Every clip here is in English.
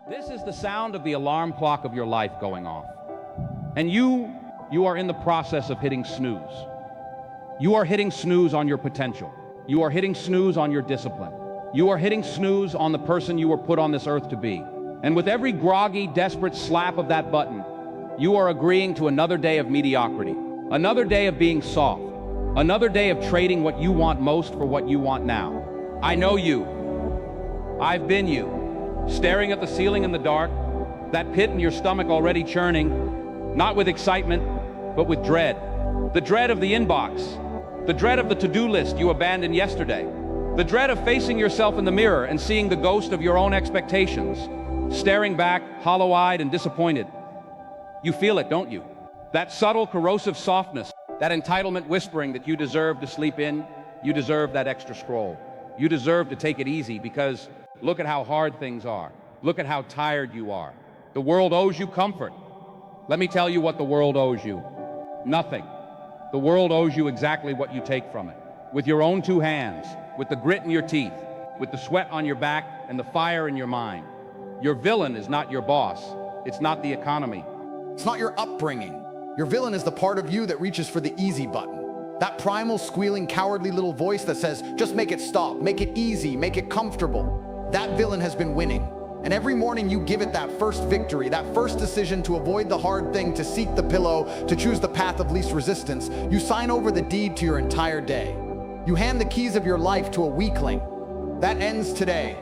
This is the sound of the alarm clock of your life going off. And you are in the process of hitting snooze. You are hitting snooze on your potential. You are hitting snooze on your discipline. You are hitting snooze on the person you were put on this earth to be. And with every groggy, desperate slap of that button, you are agreeing to another day of mediocrity, another day of being soft, another day of trading what you want most for what you want now. I know you. I've been you. Staring at the ceiling in the dark, that pit in your stomach already churning, not with excitement, but with dread. The dread of the inbox, the dread of the to-do list you abandoned yesterday, the dread of facing yourself in the mirror and seeing the ghost of your own expectations, staring back, hollow-eyed and disappointed. You feel it, don't you? That subtle, corrosive softness, that entitlement whispering that you deserve to sleep in, you deserve that extra scroll. You deserve to take it easy because look at how hard things are. Look at how tired you are. The world owes you comfort. Let me tell you what the world owes you. Nothing. The world owes you exactly what you take from it. With your own two hands, with the grit in your teeth, with the sweat on your back and the fire in your mind. Your villain is not your boss. It's not the economy. It's not your upbringing. Your villain is the part of you that reaches for the easy button. That primal, squealing, cowardly little voice that says, just make it stop, make it easy, make it comfortable. That villain has been winning. And every morning you give it that first victory, that first decision to avoid the hard thing, to seek the pillow, to choose the path of least resistance. You sign over the deed to your entire day. You hand the keys of your life to a weakling. That ends today.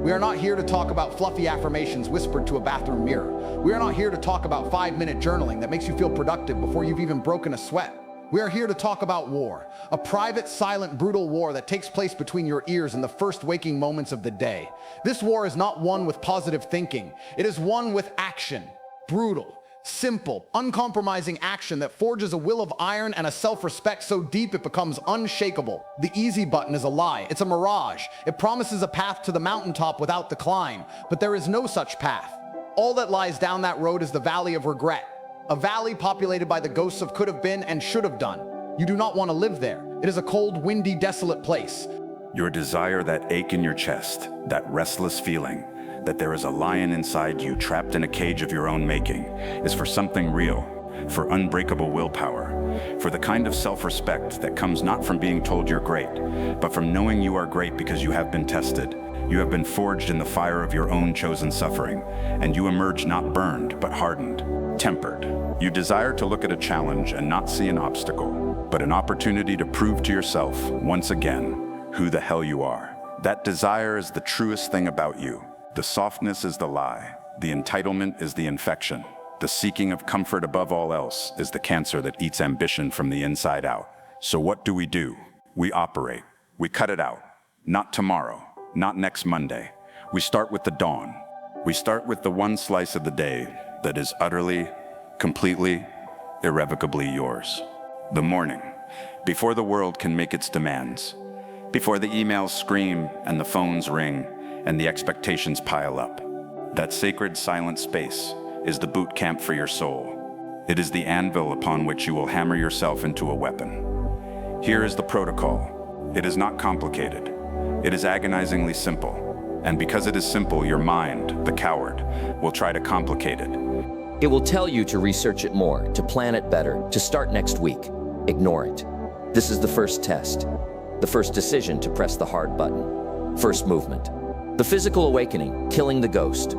We are not here to talk about fluffy affirmations whispered to a bathroom mirror. We are not here to talk about 5-minute journaling that makes you feel productive before you've even broken a sweat. We are here to talk about war, a private, silent, brutal war that takes place between your ears in the first waking moments of the day. This war is not one with positive thinking. It is one with action. Brutal, simple, uncompromising action that forges a will of iron and a self-respect so deep it becomes unshakable. The easy button is a lie. It's a mirage. It promises a path to the mountaintop without the climb, but there is no such path. All that lies down that road is the valley of regret. A valley populated by the ghosts of could have been and should have done. You do not want to live there. It is a cold, windy, desolate place. Your desire, that ache in your chest, that restless feeling that there is a lion inside you trapped in a cage of your own making, is for something real, for unbreakable willpower, for the kind of self-respect that comes not from being told you're great, but from knowing you are great because you have been tested. You have been forged in the fire of your own chosen suffering, and you emerge not burned, but hardened, tempered. You desire to look at a challenge and not see an obstacle, but an opportunity to prove to yourself, once again, who the hell you are. That desire is the truest thing about you. The softness is the lie. The entitlement is the infection. The seeking of comfort above all else is the cancer that eats ambition from the inside out. So what do? We operate. We cut it out. Not tomorrow. Not next Monday. We start with the dawn. We start with the one slice of the day that is utterly, completely, irrevocably yours. The morning, before the world can make its demands, before the emails scream and the phones ring and the expectations pile up. That sacred silent space is the boot camp for your soul. It is the anvil upon which you will hammer yourself into a weapon. Here is the protocol. It is not complicated. It is agonizingly simple. And because it is simple, your mind, the coward, will try to complicate it. It will tell you to research it more, to plan it better, to start next week. Ignore it. This is the first test. The first decision to press the hard button. First movement. The physical awakening, killing the ghost.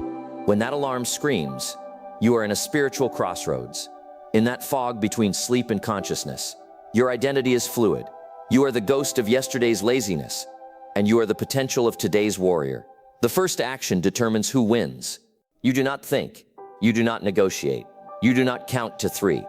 When that alarm screams, you are in a spiritual crossroads. In that fog between sleep and consciousness, your identity is fluid. You are the ghost of yesterday's laziness, and you are the potential of today's warrior. The first action determines who wins. You do not think. You do not negotiate. You do not count to 3.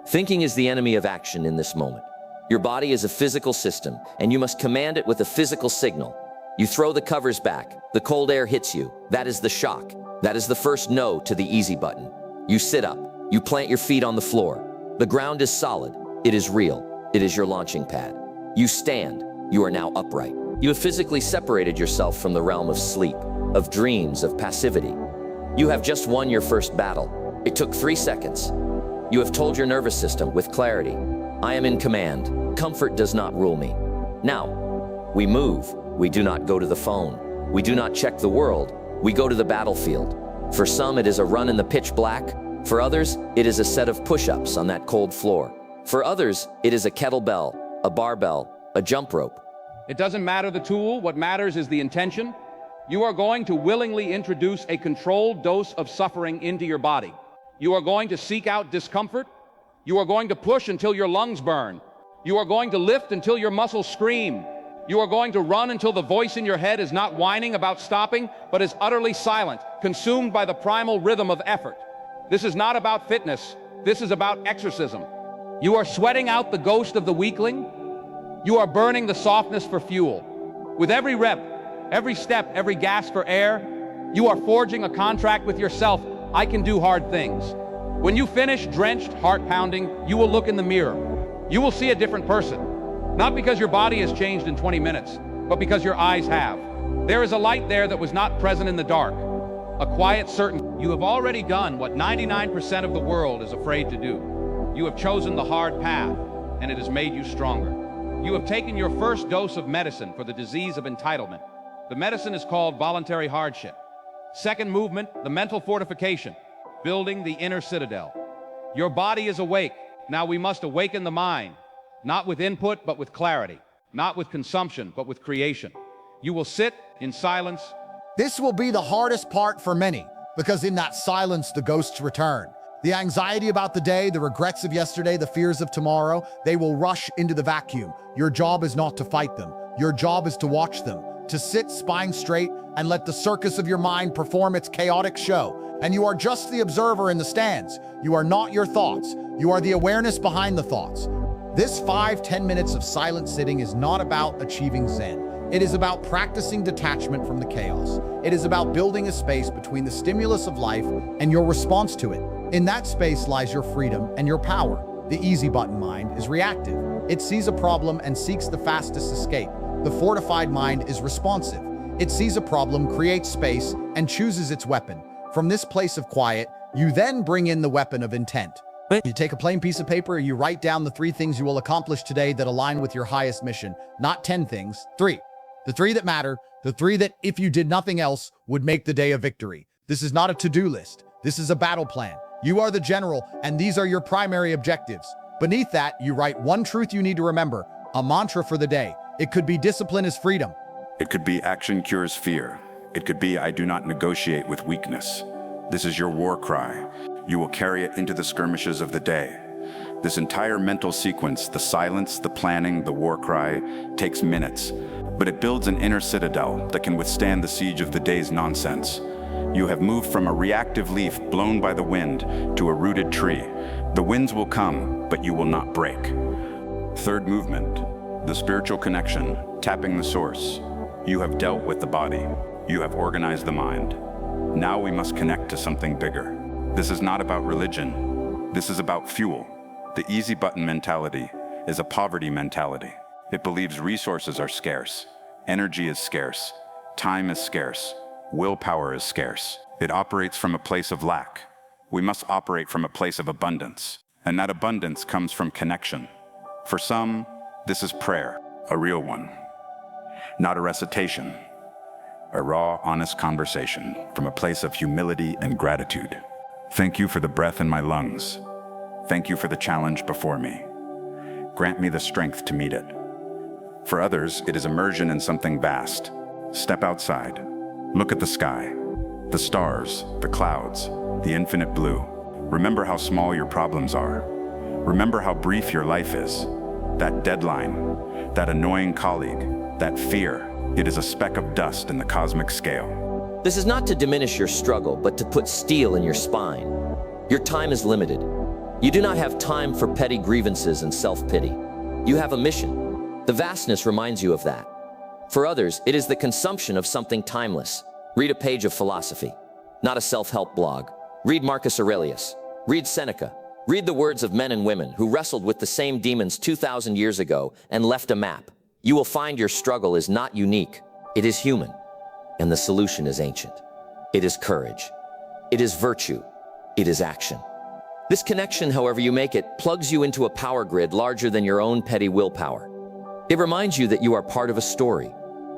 Thinking is the enemy of action in this moment. Your body is a physical system, and you must command it with a physical signal. You throw the covers back. The cold air hits you. That is the shock. That is the first no to the easy button. You sit up. You plant your feet on the floor. The ground is solid. It is real. It is your launching pad. You stand. You are now upright. You have physically separated yourself from the realm of sleep, of dreams, of passivity. You have just won your first battle. It took 3 seconds. You have told your nervous system with clarity, I am in command. Comfort does not rule me. Now, we move. We do not go to the phone. We do not check the world. We go to the battlefield. For some, it is a run in the pitch black. For others, it is a set of push-ups on that cold floor. For others, it is a kettlebell, a barbell, a jump rope. It doesn't matter the tool, what matters is the intention. You are going to willingly introduce a controlled dose of suffering into your body. You are going to seek out discomfort. You are going to push until your lungs burn. You are going to lift until your muscles scream. You are going to run until the voice in your head is not whining about stopping, but is utterly silent, consumed by the primal rhythm of effort. This is not about fitness. This is about exorcism. You are sweating out the ghost of the weakling. You are burning the softness for fuel. With every rep, every step, every gasp for air, you are forging a contract with yourself. I can do hard things. When you finish, drenched, heart pounding, you will look in the mirror. You will see a different person. Not because your body has changed in 20 minutes, but because your eyes have. There is a light there that was not present in the dark. A quiet certainty. You have already done what 99% of the world is afraid to do. You have chosen the hard path, and it has made you stronger. You have taken your first dose of medicine for the disease of entitlement. The medicine is called voluntary hardship. Second movement, the mental fortification, building the inner citadel. Your body is awake. Now we must awaken the mind. Not with input, but with clarity. Not with consumption, but with creation. You will sit in silence. This will be the hardest part for many, because in that silence, the ghosts return. The anxiety about the day, the regrets of yesterday, the fears of tomorrow, they will rush into the vacuum. Your job is not to fight them. Your job is to watch them, to sit spine straight and let the circus of your mind perform its chaotic show. And you are just the observer in the stands. You are not your thoughts. You are the awareness behind the thoughts. This 5-10 minutes of silent sitting is not about achieving Zen. It is about practicing detachment from the chaos. It is about building a space between the stimulus of life and your response to it. In that space lies your freedom and your power. The easy button mind is reactive. It sees a problem and seeks the fastest escape. The fortified mind is responsive. It sees a problem, creates space, and chooses its weapon. From this place of quiet, you then bring in the weapon of intent. You take a plain piece of paper, you write down the 3 things you will accomplish today that align with your highest mission. Not 10 things, 3. The 3 that matter, the 3 that, if you did nothing else, would make the day a victory. This is not a to-do list. This is a battle plan. You are the general, and these are your primary objectives. Beneath that, you write 1 truth you need to remember, a mantra for the day. It could be discipline is freedom. It could be action cures fear. It could be I do not negotiate with weakness. This is your war cry. You will carry it into the skirmishes of the day. This entire mental sequence, the silence, the planning, the war cry, takes minutes, but it builds an inner citadel that can withstand the siege of the day's nonsense. You have moved from a reactive leaf blown by the wind to a rooted tree. The winds will come, but you will not break. Third movement, the spiritual connection, tapping the source. You have dealt with the body. You have organized the mind. Now we must connect to something bigger. This is not about religion. This is about fuel. The easy button mentality is a poverty mentality. It believes resources are scarce. Energy is scarce. Time is scarce. Willpower is scarce. It operates from a place of lack. We must operate from a place of abundance. And that abundance comes from connection. For some, this is prayer, a real one. Not a recitation. A raw, honest conversation from a place of humility and gratitude. Thank you for the breath in my lungs. Thank you for the challenge before me. Grant me the strength to meet it. For others, it is immersion in something vast. Step outside. Look at the sky, the stars, the clouds, the infinite blue. Remember how small your problems are. Remember how brief your life is. That deadline, that annoying colleague, that fear, it is a speck of dust in the cosmic scale. This is not to diminish your struggle, but to put steel in your spine. Your time is limited. You do not have time for petty grievances and self-pity. You have a mission. The vastness reminds you of that. For others, it is the consumption of something timeless. Read a page of philosophy, not a self-help blog. Read Marcus Aurelius. Read Seneca. Read the words of men and women who wrestled with the same demons 2,000 years ago and left a map. You will find your struggle is not unique. It is human. And the solution is ancient. It is courage. It is virtue. It is action. This connection, however you make it, plugs you into a power grid larger than your own petty willpower. It reminds you that you are part of a story.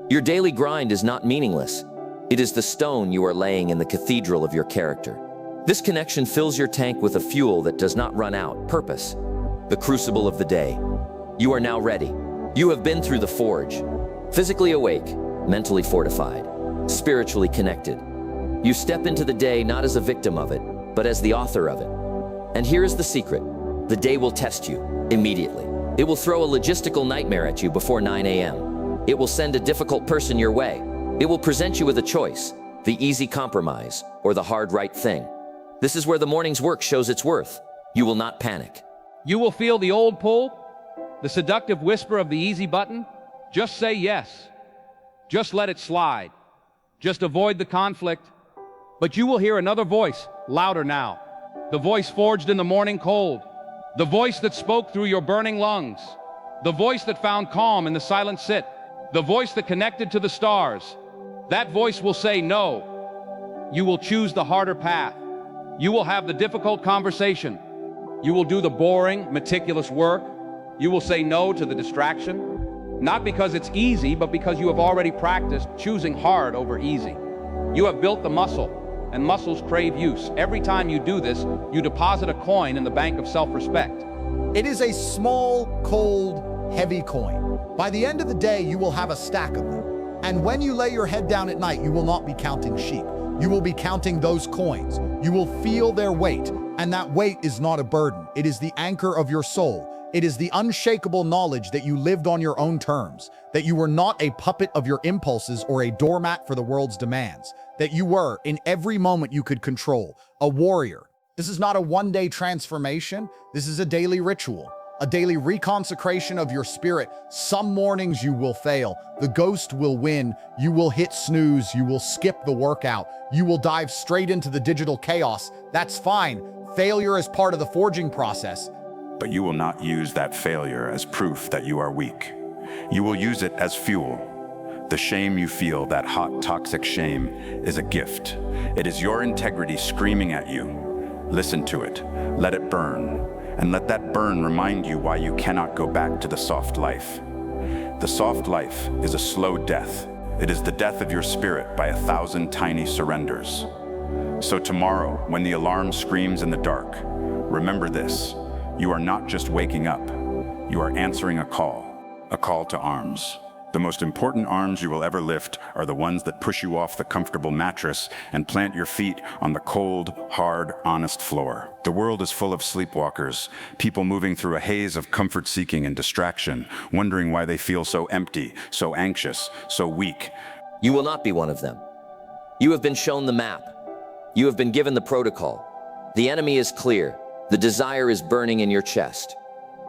Your daily grind is not meaningless. It is the stone you are laying in the cathedral of your character. This connection fills your tank with a fuel that does not run out, purpose. The crucible of the day. You are now ready. You have been through the forge. Physically awake, mentally fortified, spiritually connected. You step into the day not as a victim of it, but as the author of it. And here is the secret. The day will test you immediately. It will throw a logistical nightmare at you before 9 a.m. It will send a difficult person your way. It will present you with a choice, the easy compromise or the hard right thing. This is where the morning's work shows its worth. You will not panic. You will feel the old pull, the seductive whisper of the easy button. Just say yes. Just let it slide. Just avoid the conflict. But you will hear another voice, louder now. The voice forged in the morning cold. The voice that spoke through your burning lungs. The voice that found calm in the silent sit. The voice that connected to the stars. That voice will say no. You will choose the harder path. You will have the difficult conversation. You will do the boring, meticulous work. You will say no to the distraction. Not because it's easy, but because you have already practiced choosing hard over easy. You have built the muscle, and muscles crave use. Every time you do this, you deposit a coin in the bank of self-respect. It is a small, cold, heavy coin. By the end of the day, you will have a stack of them. And when you lay your head down at night, you will not be counting sheep. You will be counting those coins. You will feel their weight, and that weight is not a burden. It is the anchor of your soul. It is the unshakable knowledge that you lived on your own terms, that you were not a puppet of your impulses or a doormat for the world's demands, that you were, in every moment you could control, a warrior. This is not a one-day transformation. This is a daily ritual, a daily reconsecration of your spirit. Some mornings you will fail. The ghost will win. You will hit snooze. You will skip the workout. You will dive straight into the digital chaos. That's fine. Failure is part of the forging process. But you will not use that failure as proof that you are weak. You will use it as fuel. The shame you feel, that hot, toxic shame, is a gift. It is your integrity screaming at you. Listen to it. Let it burn. And let that burn remind you why you cannot go back to the soft life. The soft life is a slow death. It is the death of your spirit by 1,000 tiny surrenders. So tomorrow, when the alarm screams in the dark, remember this. You are not just waking up. You are answering a call to arms. The most important arms you will ever lift are the ones that push you off the comfortable mattress and plant your feet on the cold, hard, honest floor. The world is full of sleepwalkers, people moving through a haze of comfort-seeking and distraction, wondering why they feel so empty, so anxious, so weak. You will not be one of them. You have been shown the map. You have been given the protocol. The enemy is clear. The desire is burning in your chest.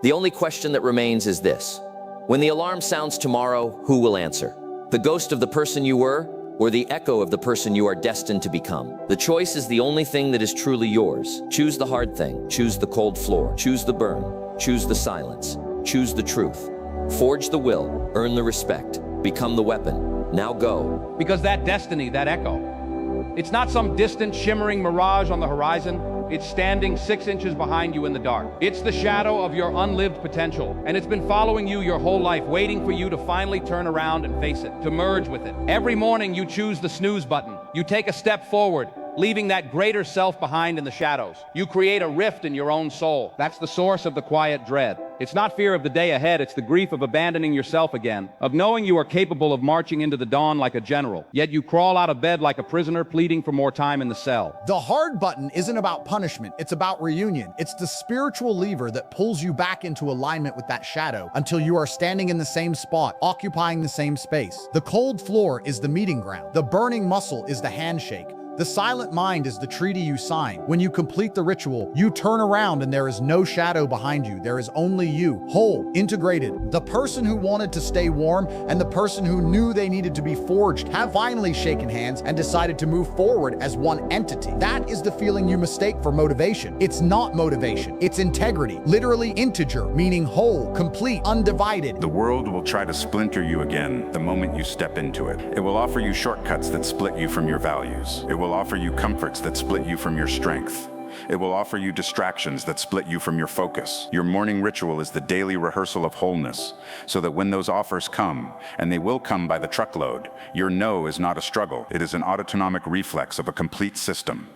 The only question that remains is this. When the alarm sounds tomorrow, who will answer? The ghost of the person you were, or the echo of the person you are destined to become? The choice is the only thing that is truly yours. Choose the hard thing. Choose the cold floor. Choose the burn. Choose the silence. Choose the truth. Forge the will. Earn the respect. Become the weapon. Now go. Because that destiny, that echo, it's not some distant shimmering mirage on the horizon. It's standing 6 inches behind you in the dark. It's the shadow of your unlived potential, and it's been following you your whole life, waiting for you to finally turn around and face it, to merge with it. Every morning you choose the snooze button. You take a step forward, leaving that greater self behind in the shadows. You create a rift in your own soul. That's the source of the quiet dread. It's not fear of the day ahead, it's the grief of abandoning yourself again, of knowing you are capable of marching into the dawn like a general, yet you crawl out of bed like a prisoner pleading for more time in the cell. The hard button isn't about punishment, it's about reunion. It's the spiritual lever that pulls you back into alignment with that shadow until you are standing in the same spot, occupying the same space. The cold floor is the meeting ground. The burning muscle is the handshake. The silent mind is the treaty you sign. When you complete the ritual, you turn around and there is no shadow behind you. There is only you, whole, integrated. The person who wanted to stay warm and the person who knew they needed to be forged have finally shaken hands and decided to move forward as one entity. That is the feeling you mistake for motivation. It's not motivation, it's integrity. Literally integer, meaning whole, complete, undivided. The world will try to splinter you again the moment you step into it. It will offer you shortcuts that split you from your values. It will offer you comforts that split you from your strength. It will offer you distractions that split you from your focus. Your morning ritual is the daily rehearsal of wholeness, so that when those offers come, and they will come by the truckload, your no is not a struggle. It is an autonomic reflex of a complete system.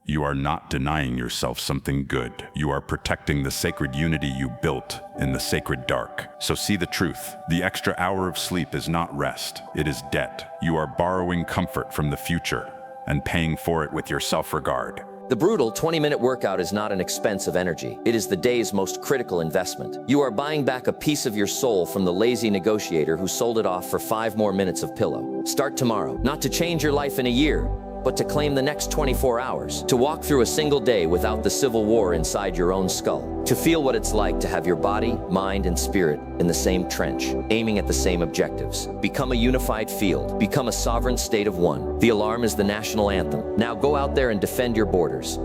You are not denying yourself something good. You are protecting the sacred unity you built in the sacred dark. So see the truth. The extra hour of sleep is not rest. It is debt. You are borrowing comfort from the future and paying for it with your self-regard. The brutal 20-minute workout is not an expense of energy. It is the day's most critical investment. You are buying back a piece of your soul from the lazy negotiator who sold it off for 5 more minutes of pillow. Start tomorrow, not to change your life in a year, but to claim the next 24 hours, to walk through a single day without the civil war inside your own skull, to feel what it's like to have your body, mind, and spirit in the same trench, aiming at the same objectives. Become a unified field. Become a sovereign state of one. The alarm is the national anthem. Now go out there and defend your borders.